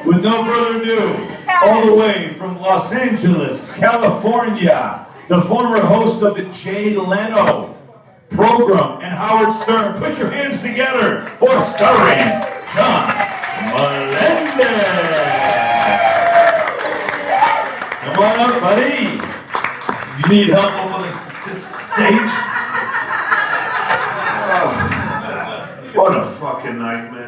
With no further ado, all the way from Los Angeles, California, the former host of the Jay Leno program and Howard Stern. Put your hands together for Stuttering John Melendez. Come on up, buddy. You need help over this stage? Oh, what a fucking nightmare.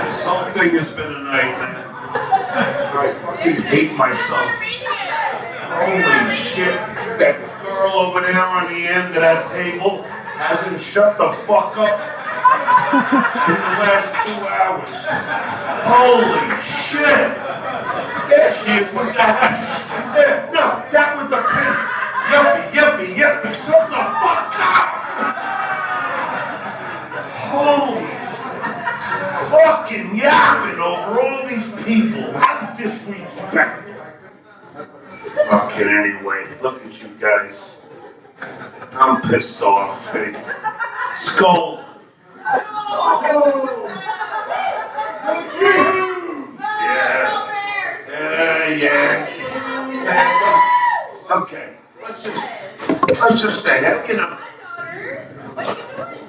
This whole thing has been a nightmare. I fucking hate myself. Holy shit. That girl over there on the end of that table hasn't shut the fuck up in the last 2 hours. Holy shit. There she is with the hat. There, no, that with the pink. Yippee. Shut the fuck up. Holy fucking yapping over all these people. How disrespectful. Fucking anyway, look at you guys. I'm pissed off. Hey. Skull. Yeah. Okay, let's just say that, you know.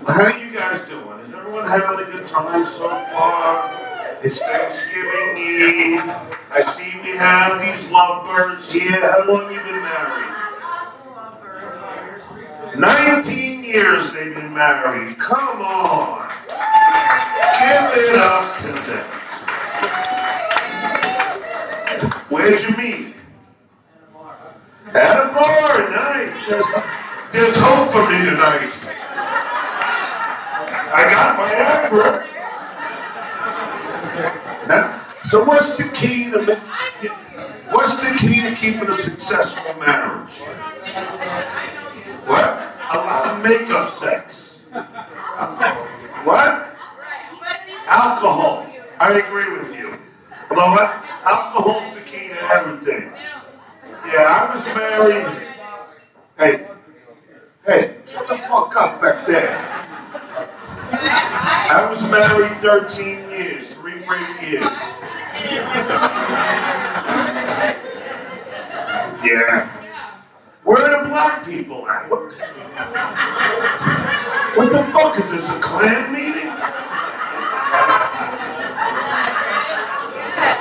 How you guys doing? Is everyone having a good time so far? It's Thanksgiving Eve. I see we have these lovebirds here. How long have you been married? 19 years they've been married. Come on. Give it up to them. Where'd you meet? At a bar. Nice. There's hope for me tonight. I got my Viagra. Now, so what's the key to keeping a successful marriage? What? A lot of makeup sex. What? Alcohol. I agree with you. You know what? Alcohol's the key to everything. Yeah, I was married. Hey, shut the fuck up back there. I was married 13 years, 3 great years. Yeah. Where are the black people at? What the fuck is this, a Klan meeting?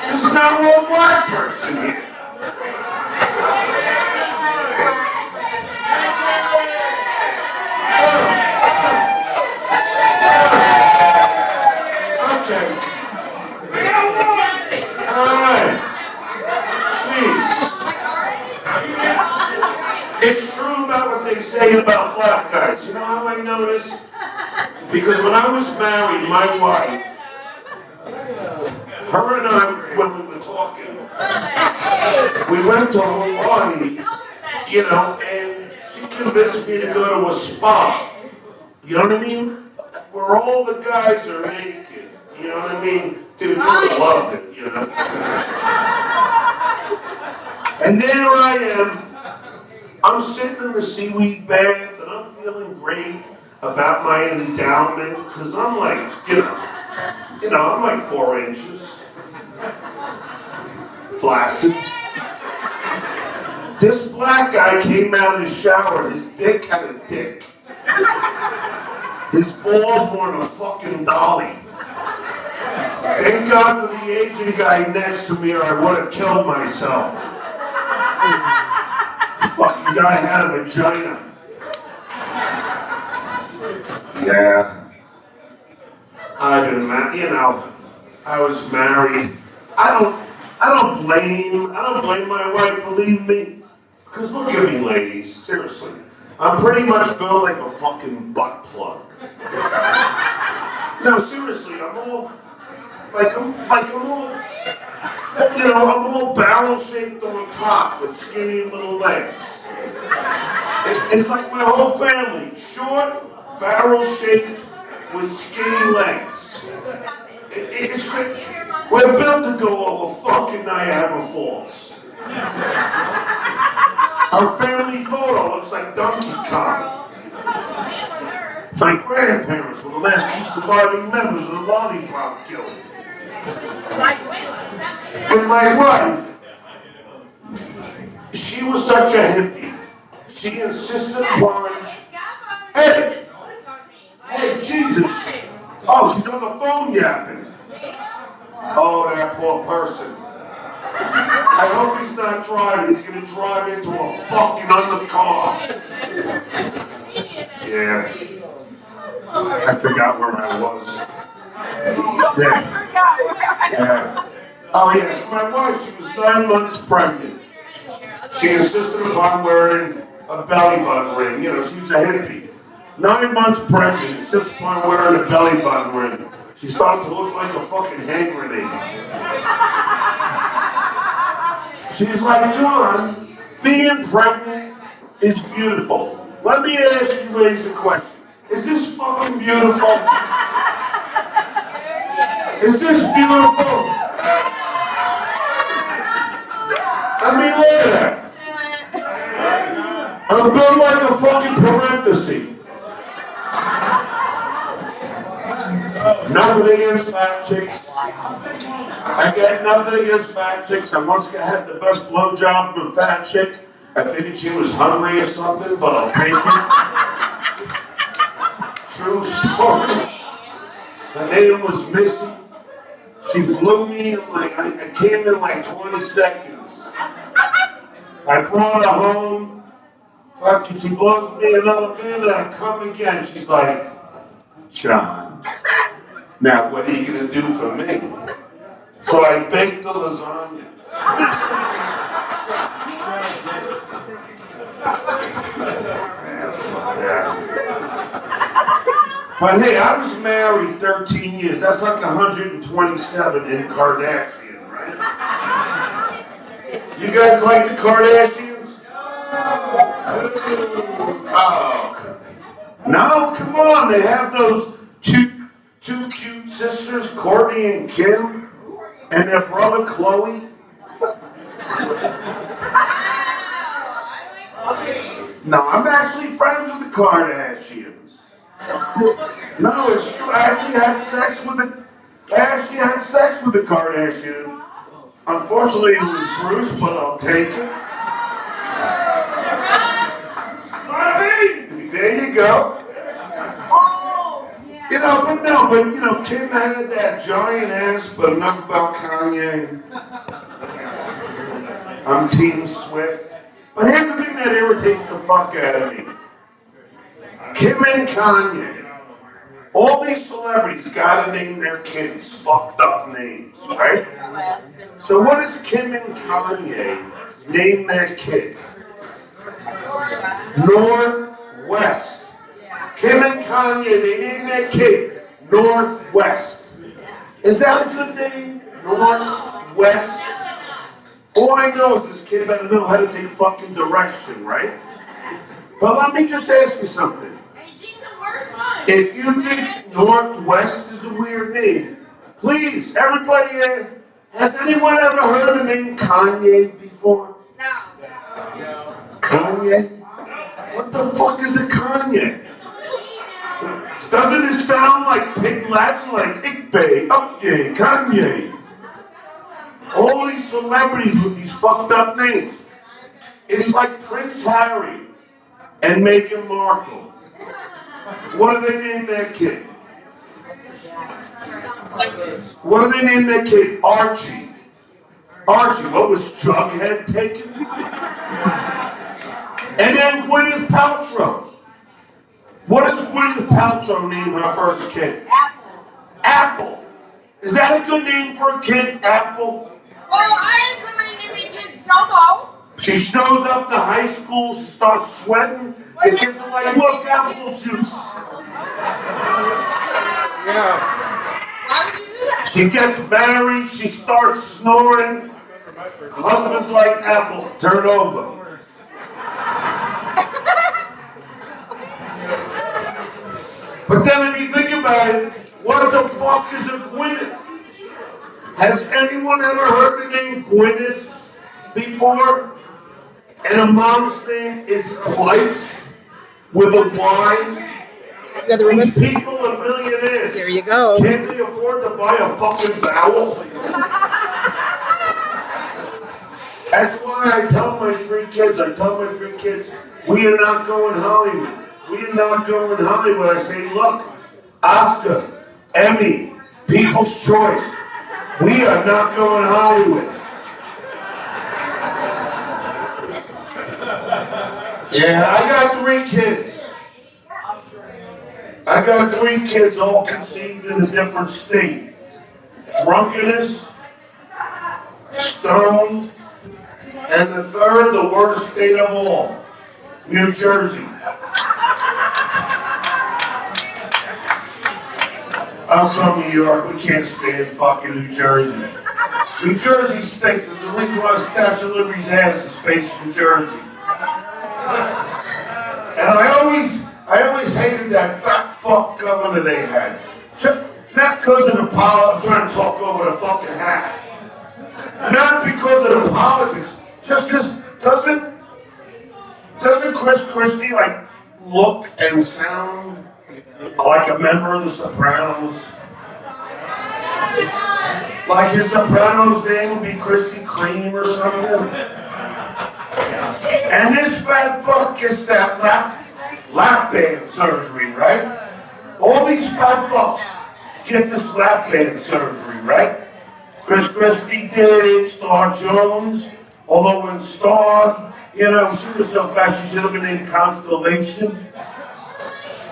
There's not one black person here. Okay. Alright. Jeez. It's true about what they say about black guys. You know how I know this? Because when I was married, my wife, her and I, when we were talking, we went to Hawaii, you know, and she convinced me to go to a spa. You know what I mean? Where all the guys are naked. You know what I mean? Dude, I loved it, you know? And there I am. I'm sitting in the seaweed bath, and I'm feeling great about my endowment, because I'm like, you know, I'm like 4 inches. Flaccid. This black guy came out of the shower, his dick had a dick. His balls were on a fucking dolly. Thank God for the Asian guy next to me or I would have killed myself. This fucking guy had a vagina. Yeah. I didn't, you know, I was married. I don't blame my wife, believe me. Because look at me, ladies, seriously. I'm pretty much built like a fucking butt plug. No, seriously, I'm all barrel shaped on top with skinny little legs. It's like my whole family, short, barrel shaped with skinny legs. It's great. We're built to go over fucking Niagara Falls. Our family photo looks like Donkey Kong. My grandparents were the last 2 surviving members of the Lollipop Guild. And my wife, she was such a hippie. She insisted upon, hey, Jesus. Oh, she's on the phone yapping. Oh, that poor person. I hope he's not driving. He's going to drive into a fucking undercar. Yeah. I forgot where I was. Yeah. Oh, yes. My wife, she was 9 months pregnant. She insisted upon wearing a belly button ring. You know, she was a hippie. 9 months pregnant, insisted upon wearing a belly button ring. She started to look like a fucking hand grenade. She's like, John, being pregnant is beautiful. Let me ask you ladies a question. Is this fucking beautiful? Is this beautiful? I mean, look at that. I'm built like a fucking parenthesis. Nothing against fat chicks. I got nothing against fat chicks. I once had the best blowjob with a fat chick. I figured she was hungry or something, but I'll take it. True story. Her name was Missy. She blew me in like, I came in like 20 seconds. I brought her home. Fucking, she blows me another minute, I come again. She's like, John, now what are you gonna do for me? So I baked the lasagna. But hey, I was married 13 years. That's like 127 in Kardashian, right? You guys like the Kardashians? Oh, no, come on. They have those two cute sisters, Courtney and Kim, and their brother Chloe. No, I'm actually friends with the Kardashians. No, it's true. I actually had sex with the Kardashian. Unfortunately, it was Bruce, but I'll take it. There you go. You know, Kim had that giant ass, but enough about Kanye. I'm Team Swift. But here's the thing that irritates the fuck out of me. Kim and Kanye. All these celebrities gotta name their kids fucked up names, right? So what does Kim and Kanye name their kid? Northwest. Kim and Kanye, they named their kid Northwest. Is that a good name? Northwest? All I know is this kid better know how to take fucking direction, right? But let me just ask you something. If you think Northwest is a weird name, please, everybody here, has anyone ever heard the name Kanye before? No. Kanye? What the fuck is a Kanye? Doesn't it sound like pig Latin, like Ikbe, Upye, Kanye? All these celebrities with these fucked up names. It's like Prince Harry and Meghan Markle. What do they name their kid? What do they name their kid? Archie. Archie, what was Jughead taken? And then Gwyneth Paltrow. What does Gwyneth Paltrow name her first kid? Apple. Apple. Is that a good name for a kid, Apple? Well, I had somebody name me kid Snowball. She shows up to high school, she starts sweating, the kids are like, look, apple juice. Yeah. Why would you do that? She gets married, she starts snoring. Her husband's like, Apple, turn over. But then if you think about it, what the fuck is a Gwyneth? Has anyone ever heard the name Gwyneth before? And a mom's name is Blythe with a Y. These people are millionaires. There you go. Can't they afford to buy a fucking vowel? That's why I tell my three kids, we are not going Hollywood. We are not going Hollywood. I say, look, Oscar, Emmy, People's Choice, we are not going Hollywood. Yeah, I got three kids. I got three kids all conceived in a different state. Drunkenness, stoned, and the third, the worst state of all, New Jersey. I'm from New York, we can't stand fucking New Jersey. New Jersey stinks. There's a reason why Statue of Liberty's ass is facing New Jersey. And I always hated that fat fuck governor they had. Not because of the I'm trying to talk over the fucking hat. Not because of the politics. Just because doesn't Chris Christie like look and sound like a member of the Sopranos? Like his Sopranos name would be Krispy Kreme or something. And this fat fuck gets that lap band surgery, right? All these fat fucks get this lap band surgery, right? Chris Christie did it, Star Jones, although when Star, you know, she was so fast she should have been in Constellation.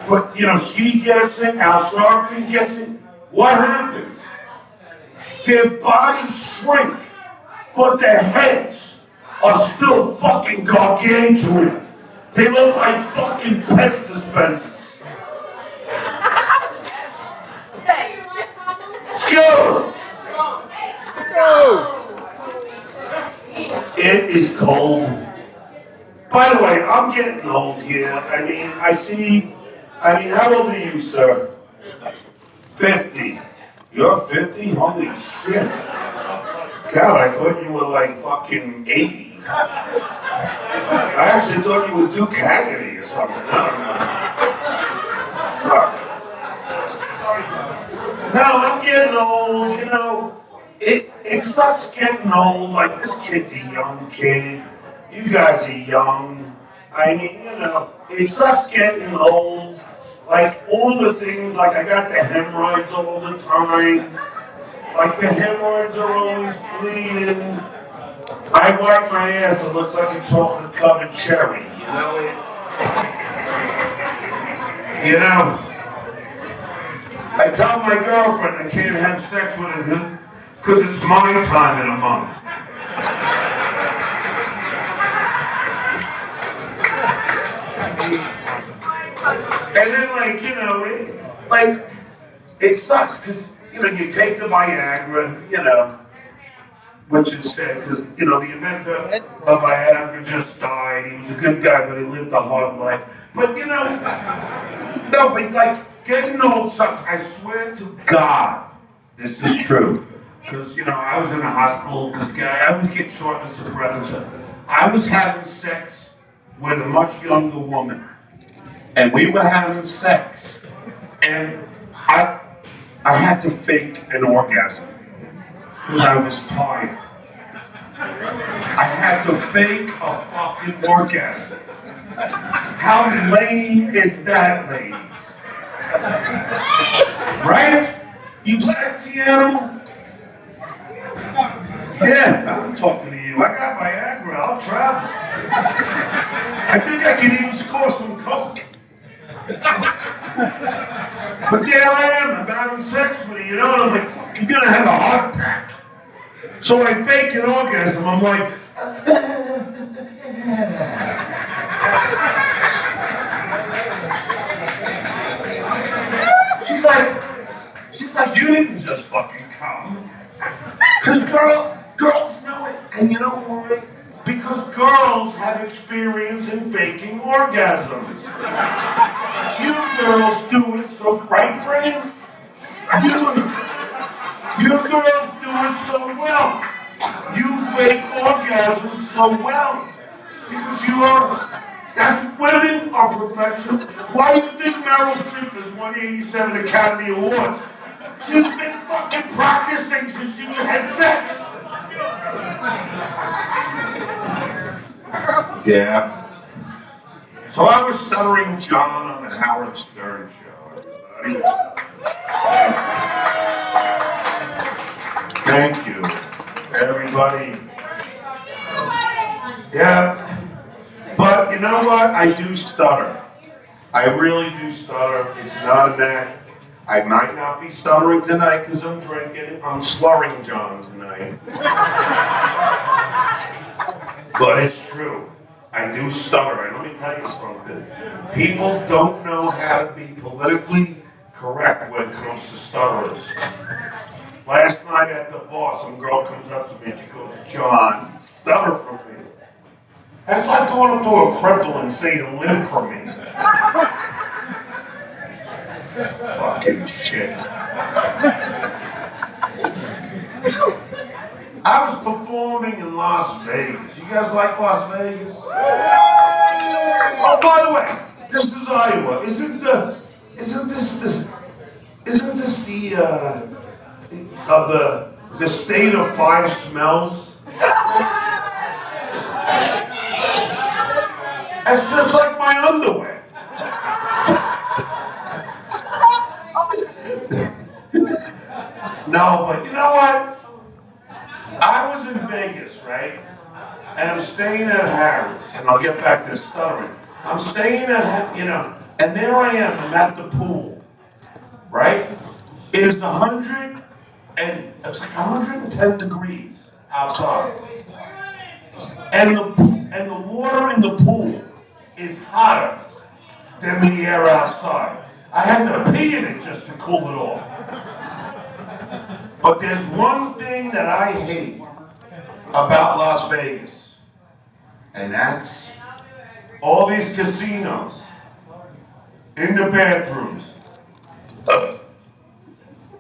But, you know, she gets it, Al Sharpton gets it. What happens? Their bodies shrink, but their heads are still fucking gargantuan. They look like fucking pest dispensers. Go! It is cold. By the way, I'm getting old here. How old are you, sir? 50. You're 50? Holy shit. God, I thought you were like fucking 80. I actually thought you were Duke Haggerty or something. I don't know. No, I'm getting old, you know. It starts getting old, like this kid's a young kid. You guys are young. I mean, you know, it starts getting old. Like all the things, like I got the hemorrhoids all the time. Like the hemorrhoids are always bleeding. I wipe my ass, it looks like a chocolate covered cherry. You know, I tell my girlfriend I can't have sex with her because it's my time in a month. And then, like, you know, it sucks because, you know, you take the Viagra, you know, which is sad because, you know, the inventor of Viagra just died. He was a good guy, but he lived a hard life. But, you know, no, but like, getting old sucks. I swear to God, this is true. Because, you know, I was in a hospital because I always get shortness of breath and stuff. I was having sex with a much younger woman. And we were having sex, and I had to fake an orgasm because I was tired. I had to fake a fucking orgasm. How lame is that, ladies? Right? You sexy animal? Yeah, I'm talking to you. I got Viagra, I'll travel. I think I can even score some coke. But there I am, I'm having sex with you, you know, and I'm like, fucking gonna have a heart attack. So I fake an orgasm, I'm like, she's like, you didn't just fucking come. Because girls know it, and you know why? Because girls have experience in faking orgasms. You girls do it so, right, Brain? You girls do it so well. You fake orgasms so well. Because that's women are professional. Why do you think Meryl Streep has won 87 Academy Awards? She's been fucking practicing since she had sex. Yeah. So I was stuttering John on the Howard Stern show, everybody. Thank you, everybody. Yeah. But you know what? I do stutter. I really do stutter. It's not an act. I might not be stuttering tonight because I'm drinking. I'm slurring John tonight. But it's true. I do stutter. And let me tell you something. People don't know how to be politically correct when it comes to stutterers. Last night at the bar, some girl comes up to me and she goes, John, stutter for me. That's like going up to a cripple and saying, live for me. Fucking shit. I was performing in Las Vegas. You guys like Las Vegas? Oh, by the way, this is Iowa. Isn't this the state of five smells? That's just like my underwear. No, but you know what? I was in Vegas, right? And I'm staying at Harry's, and I'll get back to the stuttering. I'm staying at, and there I am, I'm at the pool, right? It is 110 degrees outside. And the water in the pool is hotter than the air outside. I had to pee in it just to cool it off. But there's one thing that I hate about Las Vegas, and that's all these casinos in the bathrooms.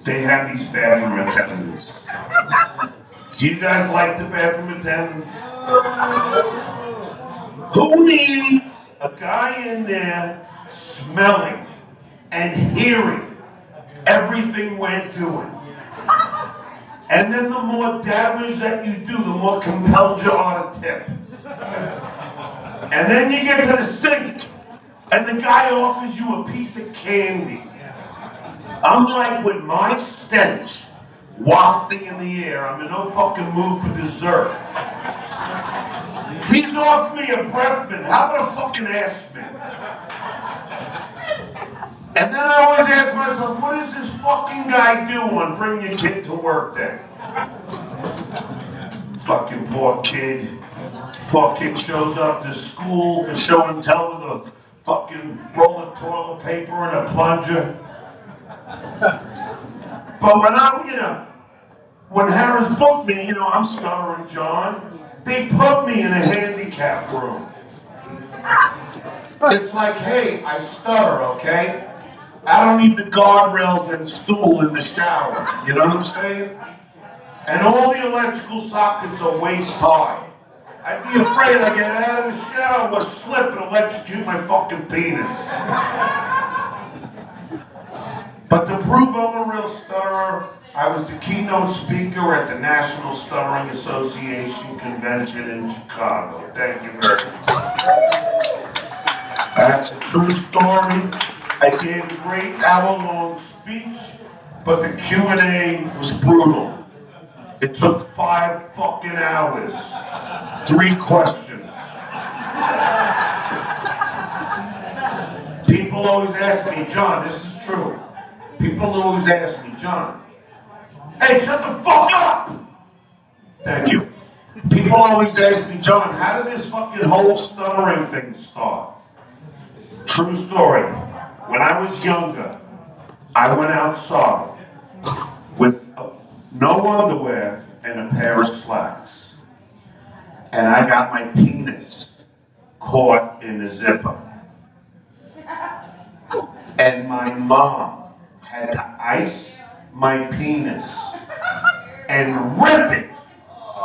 They have these bathroom attendants. Do you guys like the bathroom attendants? Who needs a guy in there smelling and hearing everything we're doing? And then the more damage that you do, the more compelled you are to tip. And then you get to the sink, and the guy offers you a piece of candy. I'm like, with my stench wafting in the air, I'm in no fucking mood for dessert. He's offered me a breath mint. How about a fucking ass mint? And then I always ask myself, what does this fucking guy do on bring your kid to work day? Fucking poor kid. Poor kid shows up to school for show and tell with a fucking roll of toilet paper and a plunger. But when Harris booked me, I'm stuttering John, they put me in a handicap room. It's like, hey, I stutter, okay? I don't need the guardrails and stool in the shower. You know what I'm saying? And all the electrical sockets are waist high. I'd be afraid I get out of the shower, would slip and electrocute my fucking penis. But to prove I'm a real stutterer, I was the keynote speaker at the National Stuttering Association convention in Chicago. Thank you very much. That's a true story. I gave a great hour-long speech, but the Q&A was brutal. It took 5 fucking hours. 3 questions. People always ask me, John, this is true. People always ask me, John, hey, shut the fuck up! Thank you. People always ask me, John, how did this fucking whole stuttering thing start? True story. When I was younger, I went outside with no underwear and a pair of slacks. And I got my penis caught in the zipper. And my mom had to ice my penis and rip it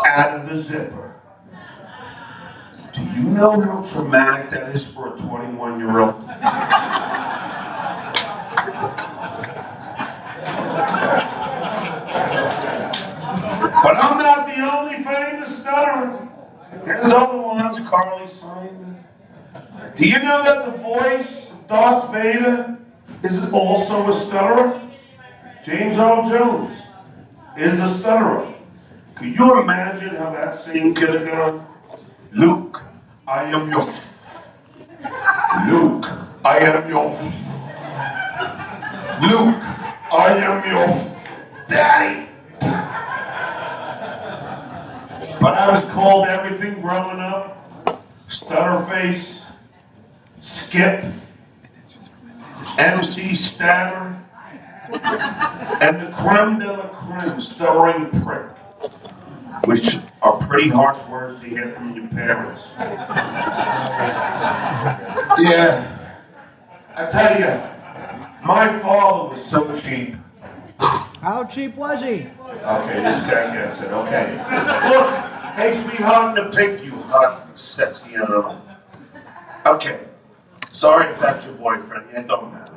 out of the zipper. Do you know how traumatic that is for a 21-year-old? But I'm not the only famous stutterer. There's other ones, Carly Simon. Do you know that the voice of Darth Vader is also a stutterer? James Earl Jones is a stutterer. Could you imagine how that scene could have gone? Luke, I am your... Luke, I am your... Luke, I am your... Daddy! But I was called everything growing up. Stutterface, Skip, MC Statter, and the creme de la creme, stuttering prick, which are pretty harsh words to hear from your parents. Yeah, I tell you, my father was so cheap. How cheap was he? Okay, this guy gets it, okay. Look, hey sweetheart in the pink, you hot, sexy animal. Okay, sorry if that's your boyfriend, it don't matter.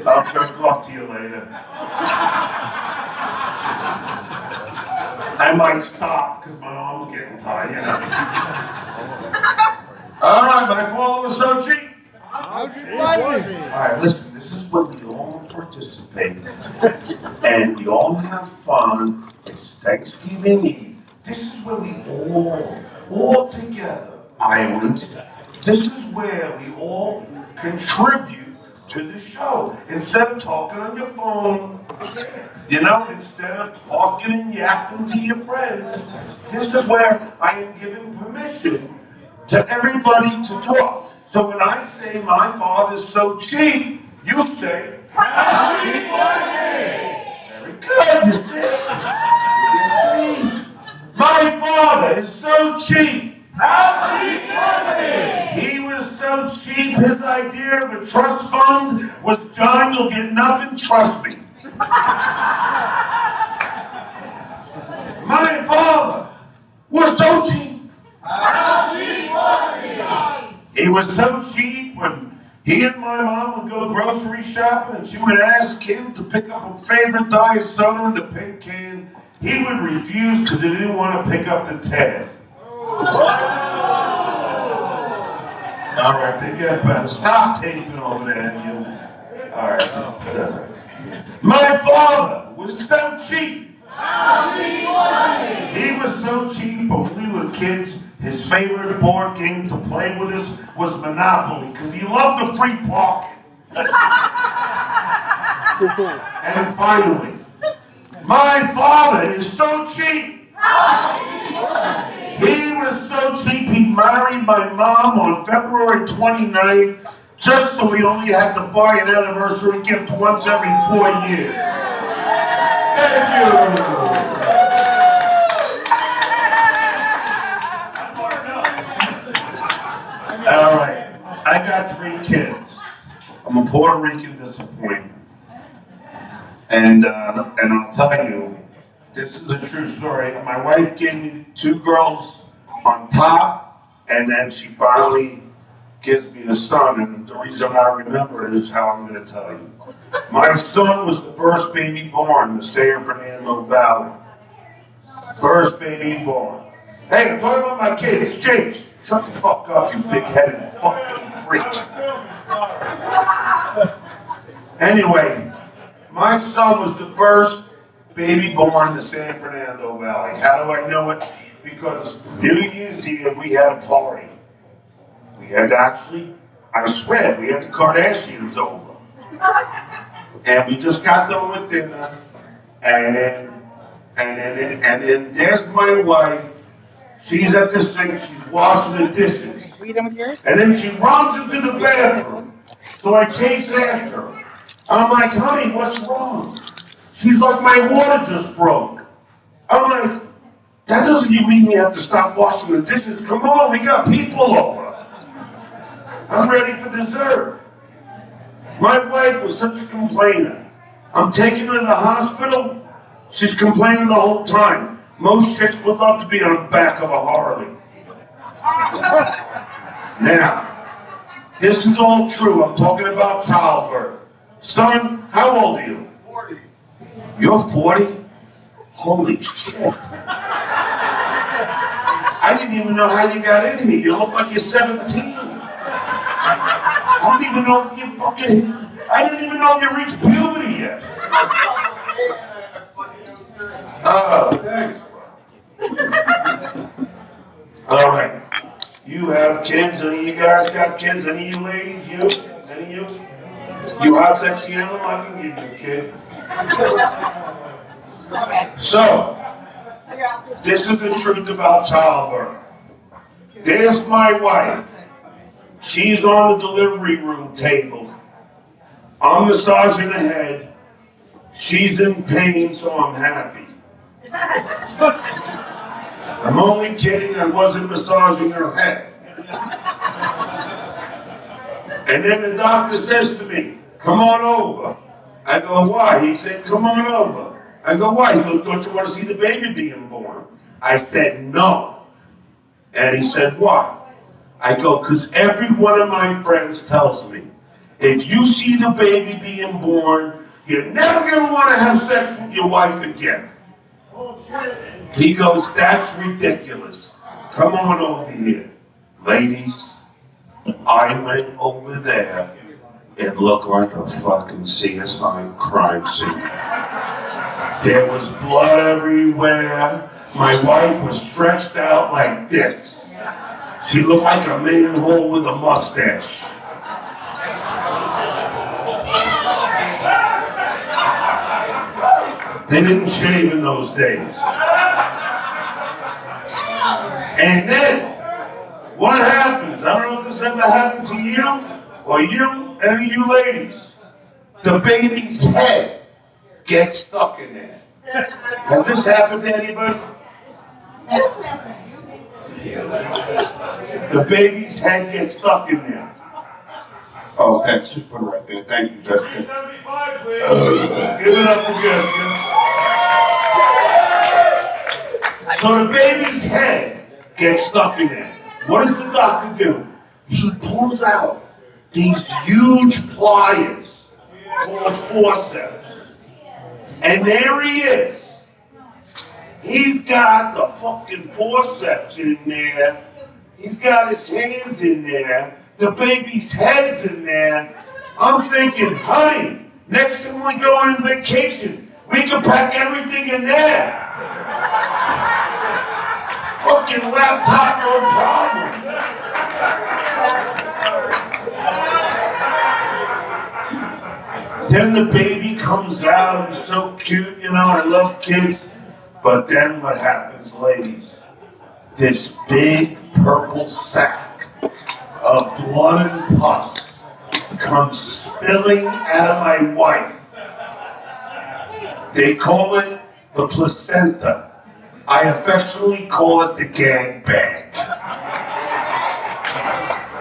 I'll jerk off to you later. I might stop, because my arm's getting tired, you know. Alright, my father was so cheap. How cheap was he? Alright, listen, this is when we all participate, and we all have fun. It's Thanksgiving Eve. This is when we all together, Iowans, this is where we all contribute to the show. Instead of talking on your phone, you know, instead of talking and yapping to your friends, this is where I am giving permission to everybody to talk. So when I say my father's so cheap, you say, how cheap was he? Very good, you see? You see? My father is so cheap. How cheap was he? He was so cheap, his idea of a trust fund was, John, you'll get nothing, trust me. My father was so cheap. How cheap was he? He was so cheap when he and my mom would go grocery shopping and she would ask him to pick up a favorite diet soda in the pink can. He would refuse because he didn't want to pick up the tab. All right, they get better. Stop taping over there, you. All right. My father was so cheap. How cheap was he? He was so cheap when we were kids. His favorite board game to play with us was Monopoly, because he loved the free parking. And finally, my father is so cheap. He was so cheap he married my mom on February 29th, just so we only had to buy an anniversary gift once every 4 years. Thank you. All right, I got 3 kids. I'm a Puerto Rican disappointment. And I'll tell you, this is a true story. My wife gave me 2 girls on top, and then she finally gives me a son, and the reason I remember it is how I'm going to tell you. My son was the first baby born in the San Fernando Valley. First baby born. Hey, I'm talking about my kid, it's James. Shut the fuck up, you big-headed fucking freak. Anyway, my son was the first baby born in the San Fernando Valley. How do I know it? Because New Year's Eve, we had a party. We had actually, I swear, we had the Kardashians over. And we just got done with dinner. And then there's my wife. She's at the sink, she's washing the dishes. Are you done with yours? And then she runs into the bathroom. So I chase after her. I'm like, honey, what's wrong? She's like, my water just broke. I'm like, that doesn't mean we have to stop washing the dishes. Come on, we got people over. I'm ready for dessert. My wife was such a complainer. I'm taking her to the hospital. She's complaining the whole time. Most chicks would love to be on the back of a Harley. Now, this is all true. I'm talking about childbirth. Son, how old are you? 40. You're 40? Holy shit. I didn't even know how you got in here. You look like you're 17. I don't even know if you I didn't even know if you reached puberty yet. Oh, thanks, bro. All right. You have kids? Any of you guys got kids? Any of you ladies? You? Any of you? You have sex animal? I can give you a kid. So, this is the truth about childbirth. There's my wife. She's on the delivery room table. I'm massaging her head. She's in pain, so I'm happy. I'm only kidding, I wasn't massaging her head. And then the doctor says to me, come on over. I go, why? He said, come on over. I go, why? He goes, don't you want to see the baby being born? I said, no. And he said, why? I go, because every one of my friends tells me, if you see the baby being born, you're never going to want to have sex with your wife again. He goes, that's ridiculous. Come on over here. Ladies, I went over there. It looked like a fucking CSI crime scene. There was blood everywhere. My wife was stretched out like this. She looked like a manhole with a mustache. They didn't shave in those days. And then, what happens? I don't know if this ever happened to you, or you, any of you ladies. The baby's head gets stuck in there. Has this happened to anybody? The baby's head gets stuck in there. Oh, thanks. Just put it right there. Thank you, Jessica. Give Give it up for Jessica. So the baby's head gets stuck in there. What does the doctor do? He pulls out these huge pliers called forceps. And there he is. He's got the fucking forceps in there. He's got his hands in there. The baby's head's in there. I'm thinking, honey, next time we go on vacation, we can pack everything in there. Fucking laptop, no problem. Then the baby comes out, he's so cute, you know, I love kids. But then what happens, ladies? This big purple sack of blood and pus comes spilling out of my wife. They call it the placenta. I affectionately call it the gag bag.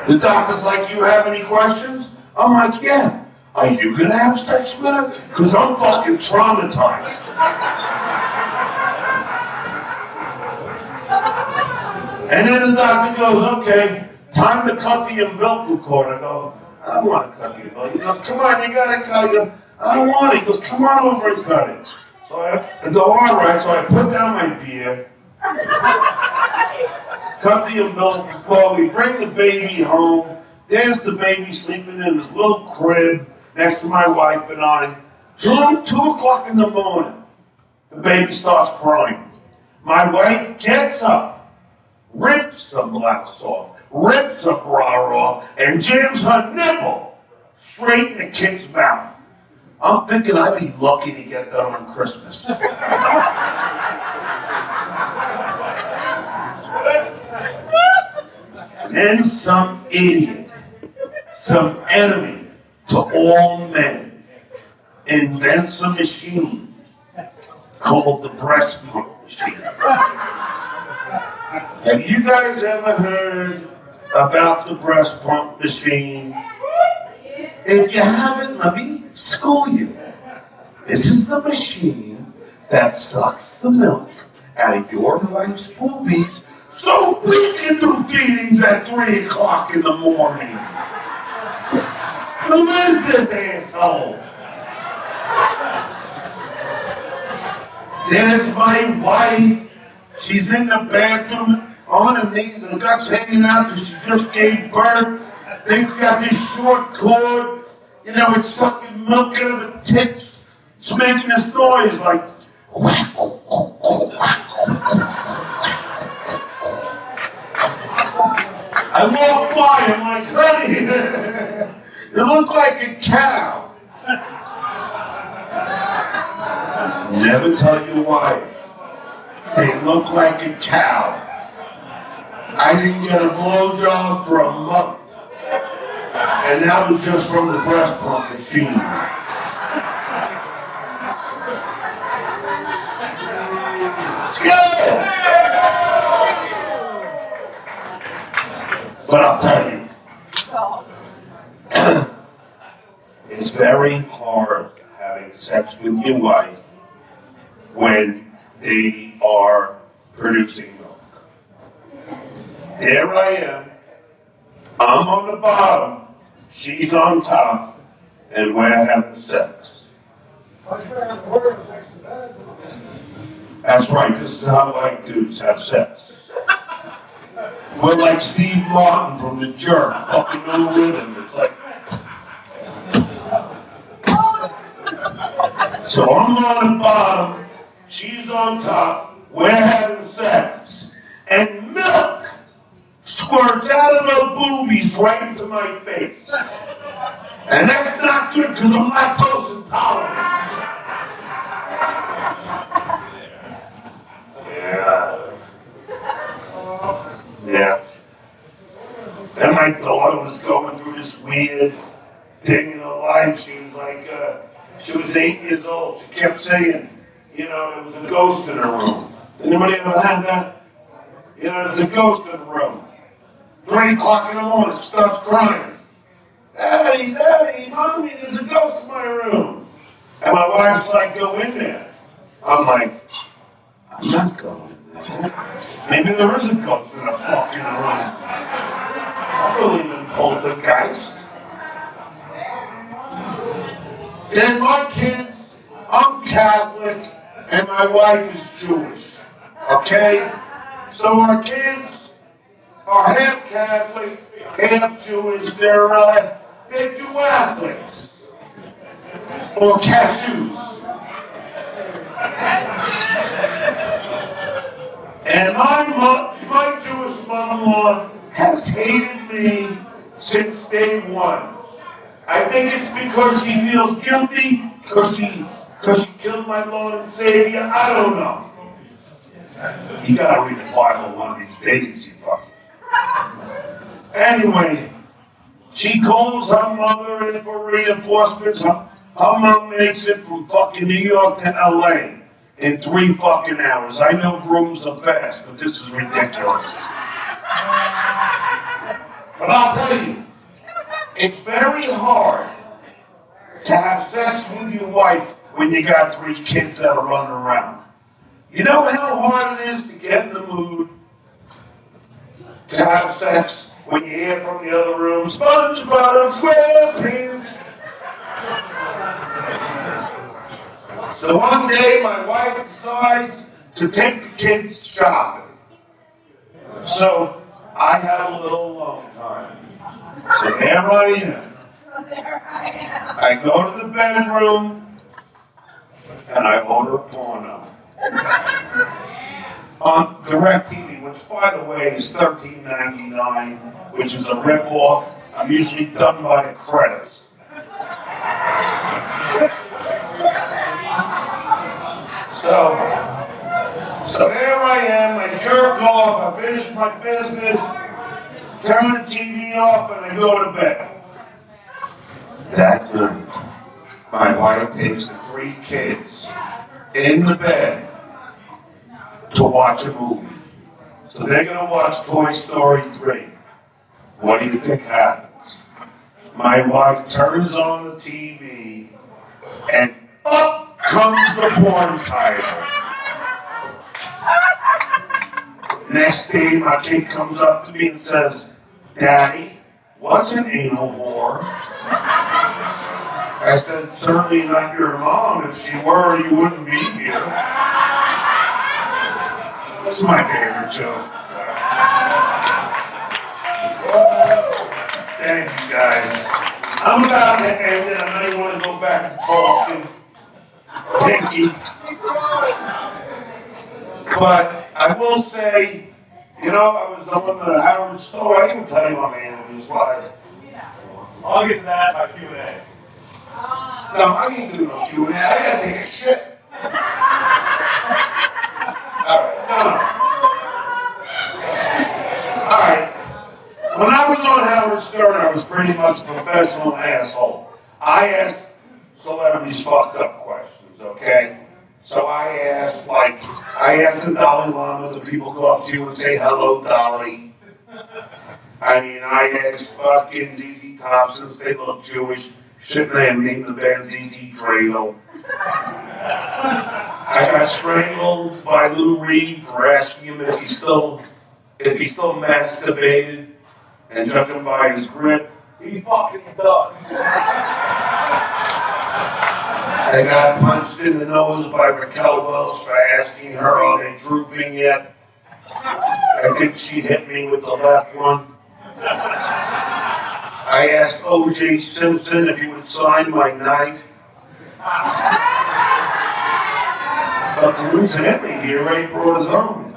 The doctor's like, you have any questions? I'm like, yeah. Are you gonna have sex with her? Because I'm fucking traumatized. And then the doctor goes, okay, time to cut the umbilical cord. I go, I don't want to cut the umbilical cord. He goes, come on, you gotta cut it. I don't want it. He goes, come on over and cut it. So I go, all right. So I put down my beer, cut the umbilical cord. We bring the baby home. There's the baby sleeping in this little crib next to my wife and I. 2 o'clock in the morning, the baby starts crying. My wife gets up, rips the blouse off, rips a bra off, and jams her nipple straight in the kid's mouth. I'm thinking I'd be lucky to get that on Christmas. And then some idiot, some enemy to all men, invents a machine called the breast pump machine. Have you guys ever heard about the breast pump machine? If you haven't, let me school you. This is the machine that sucks the milk out of your wife's boobies so we can do feedings at 3 o'clock in the morning. Who is this asshole? There's my wife. She's in the bathroom on her knees and guts hanging out because she just gave birth. Thing's got this short cord. You know, it's fucking milking of the tits. It's making this noise like. I walk by, I'm like, honey, you look like a cow. Never tell you why. They look like a cow. I didn't get a blowjob for a month. And that was just from the breast pump machine. But I'll tell you, it's very hard having sex with your wife when they are producing milk. There I am, I'm on the bottom, she's on top, and we're having sex. That's right, this is how white dudes have sex. We're like Steve Martin from The Jerk, fucking no rhythm. It's like. So I'm on the bottom, she's on top, we're having sex, and milk squirts out of her boobies right into my face. And that's not good because I'm lactose intolerant. Yeah. And my daughter was going through this weird thing in her life. She was like, she was 8 years old. She kept saying, you know, there was a ghost in her room. Anybody ever had that? You know, there's a ghost in the room. 3 o'clock in the morning, starts crying. Daddy, Daddy, Mommy, there's a ghost in my room. And my wife's like, go in there. I'm like, I'm not going in there. Maybe there is a ghost in the fucking room. I believe in poltergeist. Then my kids, I'm Catholic, and my wife is Jewish. Okay? So our kids are half Catholic, half Jewish. They're Jew-Catholics. Or cashews. And my Jewish mother-in-law has hated me since day one. I think it's because she feels guilty, because she killed my Lord and Savior. I don't know. You gotta read the Bible one of these days, you fuck. Anyway, she calls her mother in for reinforcements. Her mom makes it from fucking New York to LA in 3 fucking hours. I know brooms are fast, but this is ridiculous. But I'll tell you, it's very hard to have sex with your wife when you got 3 kids that are running around. You know how hard it is to get in the mood to have sex when you hear from the other room, SpongeBob SquarePants. So one day my wife decides to take the kids shopping. So I have a little alone time. So there I am. I go to the bedroom and I order porno. On DirecTV, which by the way is $13.99, which is a rip-off. I'm usually done by the credits. So there I am, I jerk off, I finish my business, turn the TV off, and I go to bed. That night, my wife takes the 3 kids in the bed to watch a movie. So they're gonna watch Toy Story 3. What do you think happens? My wife turns on the TV, and up comes the porn title. Next day, my kid comes up to me and says, Daddy, what's an anal whore? I said, certainly not your mom. If she were, you wouldn't be here. This is my favorite joke. Thank you guys. I'm about to end it. I know you want to go back to talking. Pinky. But I will say, you know, I was on the Howard Store. I can tell you my man was wise. I'll get to that by Q&A. No, I ain't doing no Q&A. I gotta take a shit. Alright, no. Alright. When I was on Howard Stern, I was pretty much a professional asshole. I asked celebrities fucked up questions, okay? So I asked the Dalai Lama, do people go up to you and say, hello, Dolly? I mean, I asked fucking ZZ Top, since they look Jewish, shouldn't they have named the band ZZ Dreidel? I got strangled by Lou Reed for asking him if he still masturbated, and judging by his grip, he fucking does. I got punched in the nose by Raquel Welch for asking her, are they drooping yet? I think she hit me with the left one. I asked O.J. Simpson if he would sign my knife. But coincidentally, he already brought his own.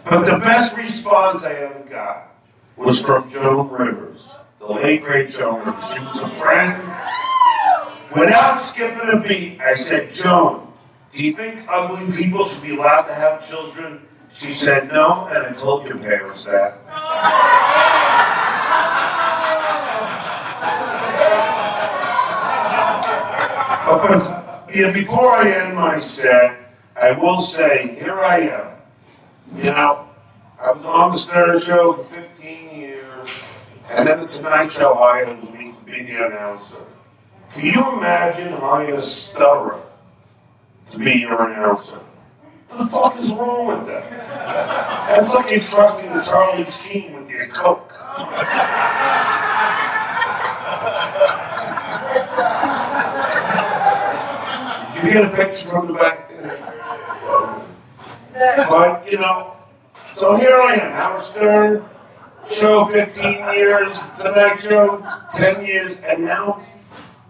But the best response I ever got was from Joan Rivers, the late great Joan Rivers. She was a friend. Without skipping a beat, I said, Joan, do you think ugly people should be allowed to have children? She said no, and I told your parents that. But before I end my set, I will say, here I am. You know, I was on the Stuttering show for 15 years, and then the Tonight Show hired me to be the announcer. Can you imagine hiring a stutterer to be your announcer? What the fuck is wrong with that? That's like you're trusting Charlie Sheen with your Coke. Did you get a picture from the back there? But, you know, so here I am, Howard Stern, show 15 years, Tonight Show 10 years, and now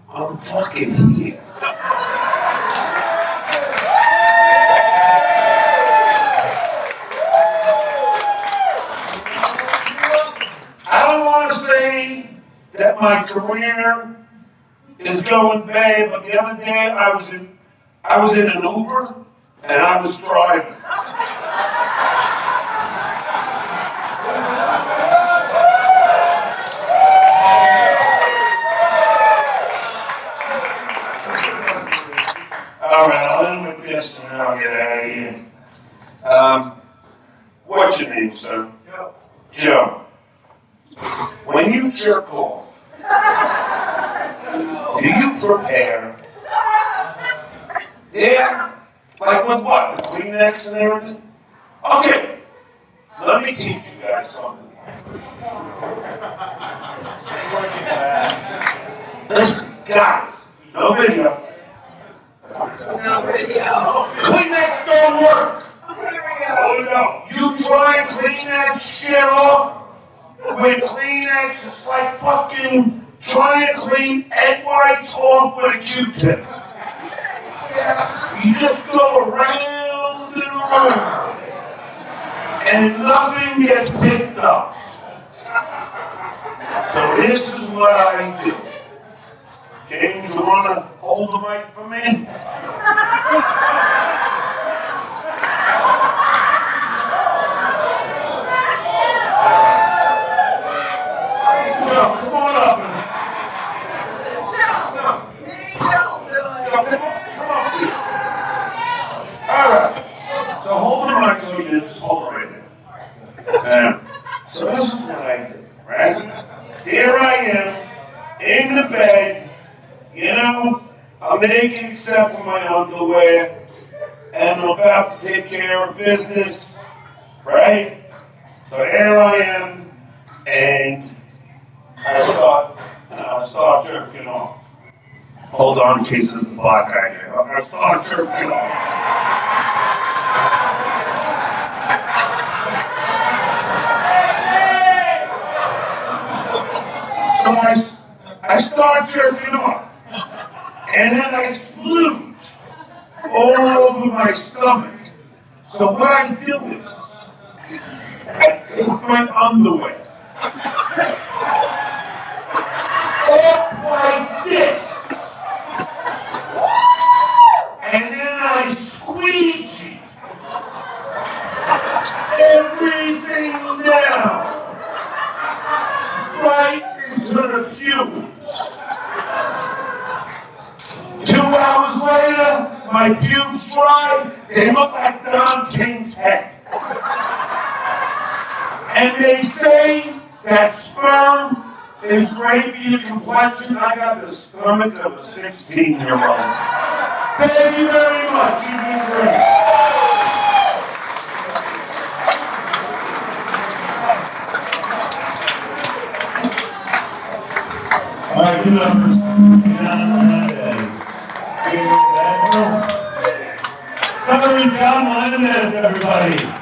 I'm fucking here. I don't want to say that my career is going bad, but the other day I was in an Uber and I was driving. All right, I'll end with this and then I'll get out of here. What's your name, sir? Joe. When you jerk off, do you prepare? Yeah? Like with what? The Kleenex and everything? Okay, let me teach you guys something. Listen, guys, no video. No video. Kleenex don't work. Oh no. You try and clean that shit off with Kleenex, it's like fucking trying to clean egg whites off with a Q-tip. You just go around and around, and nothing gets picked up. So this is what I do. James, you want to hold the mic for me? Joe, come on up. Joe, come up here. All right. So hold the mic so you just hold it right there. So this is what I do, right? Here I am, in the bed, you know, I'm naked except for my underwear, and I'm about to take care of business, right? So here I am, and I start jerking off. Hold on in case there's a black guy here. I start jerking off. So I start jerking off. And then I splooge all over my stomach. So what I do is, I take my underwear up like this. And then I squeegee everything down right into the pubes. 2 hours later, my pubes dry, they look like Don King's head. And they say that sperm is great for your complexion. I got the stomach of a 16-year-old. Thank you very much, you've been great. All right, give it up for John Menendez. Summary John Menendez, everybody.